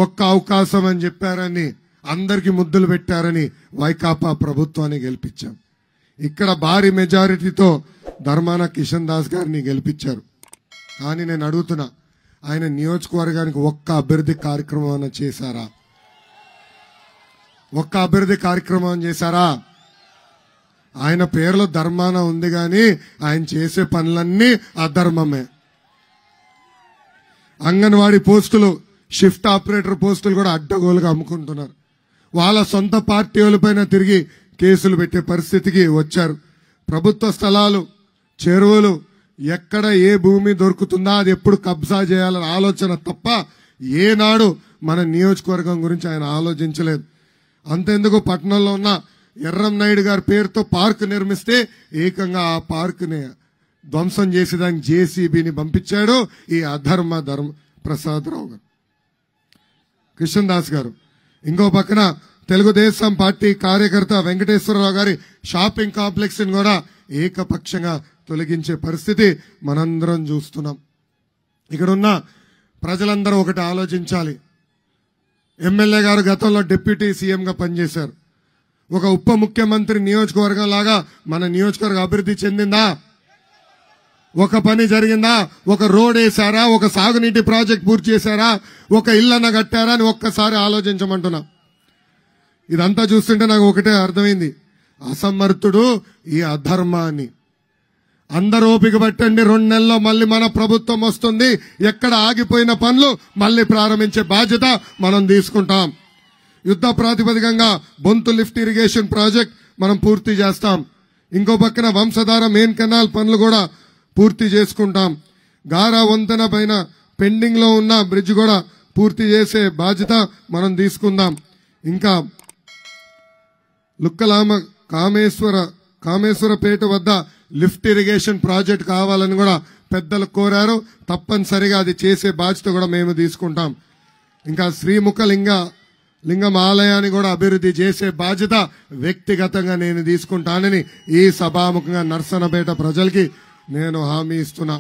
ఒక్క అవకాశం అని చెప్పారని అందరికి ముద్దులు పెట్టారని వైకాపా ప్రభుత్వాన్ని గెలిపించాం. ఇక్కడ భారీ మెజారిటీతో ధర్మాన కిషన్ దాస్ గారిని గెలిపించారు. కానీ నేను అడుగుతున్నా, ఆయన నియోజకవర్గానికి ఒక్క అభివృద్ధి కార్యక్రమం చేశారా? ఒక్క అభివృద్ధి కార్యక్రమం చేశారా? ఆయన పేరులో ధర్మాన ఉంది కానీ ఆయన చేసే పనులన్నీ అధర్మమే. అంగన్వాడీ పోస్టులు, షిఫ్ట్ ఆపరేటర్ పోస్టులు కూడా అడ్డగోలుగా అమ్ముకుంటున్నారు. వాళ్ళ సొంత పార్టీ వాళ్ళపైన తిరిగి కేసులు పెట్టే పరిస్థితికి వచ్చారు. ప్రభుత్వ స్థలాలు, చెరువులు, ఎక్కడ ఏ భూమి దొరుకుతుందా అది ఎప్పుడు కబ్జా చేయాలన్న ఆలోచన తప్ప ఏనాడు మన నియోజకవర్గం గురించి ఆయన ఆలోచించలేదు. అంతెందుకు, పట్టణంలో ఉన్న ఎర్రం నాయుడు గారి పేరుతో పార్క్ నిర్మిస్తే ఏకంగా ఆ పార్క్ని ధ్వంసం చేసేదానికి జేసీబీని పంపించాడు ఈ అధర్మ ప్రసాద్ రావు గారు, కిషన్ దాస్ గారు. ఇంకో పక్కన తెలుగుదేశం పార్టీ కార్యకర్త వెంకటేశ్వరరావు గారి షాపింగ్ కాంప్లెక్స్ ని కూడా ఏకపక్షంగా తొలగించే పరిస్థితి మనందరం చూస్తున్నాం. ఇక్కడున్న ప్రజలందరూ ఒకటి ఆలోచించాలి. ఎమ్మెల్యే గారు గతంలో డిప్యూటీ సీఎంగా పనిచేశారు. ఒక ఉప ముఖ్యమంత్రి నియోజకవర్గం లాగా మన నియోజకవర్గం అభివృద్ధి చెందిందా? ఒక పని జరిగిందా? ఒక రోడ్ వేశారా? ఒక సాగునీటి ప్రాజెక్ట్ పూర్తి చేశారా? ఒక ఇళ్ళన్న కట్టారా అని ఒక్కసారి ఆలోచించమంటున్నా. ఇదంతా చూస్తుంటే నాకు ఒకటే అర్థమైంది, అసమర్థుడు ఈ అధర్మాన్ని. అందరూ ఓపిక పట్టండి, 2 నెలల్లో మళ్ళీ మన ప్రభుత్వం వస్తుంది. ఎక్కడ ఆగిపోయిన పనులు మళ్ళీ ప్రారంభించే బాధ్యత మనం తీసుకుంటాం. యుద్ధ ప్రాతిపదికంగా బొంతు లిఫ్ట్ ఇరిగేషన్ ప్రాజెక్ట్ మనం పూర్తి చేస్తాం. ఇంకో పక్కన వంశధార మెయిన్ కెనాల్ పనులు కూడా పూర్తి చేసుకుంటాం. గారా వంతెన పైన పెండింగ్ లో ఉన్న బ్రిడ్జ్ కూడా పూర్తి చేసే బాధ్యత మనం తీసుకుందాం. ఇంకా లుక్కలామ కామేశ్వరపేట వద్ద లిఫ్ట్ ఇరిగేషన్ ప్రాజెక్ట్ కావాలని కూడా పెద్దలు కోరారు. తప్పనిసరిగా అది చేసే బాధ్యత కూడా మేము తీసుకుంటాం. ఇంకా శ్రీముఖ లింగం ఆలయాన్ని కూడా అభివృద్ధి చేసే బాధ్యత వ్యక్తిగతంగా నేను తీసుకుంటానని ఈ సభాముఖంగా నర్సనపేట ప్రజలకి నేను హామీ ఇస్తున్నా.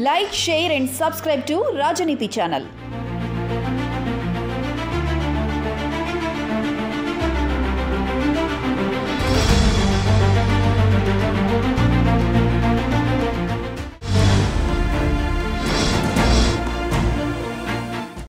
Like, share and subscribe to Rajaniti channel.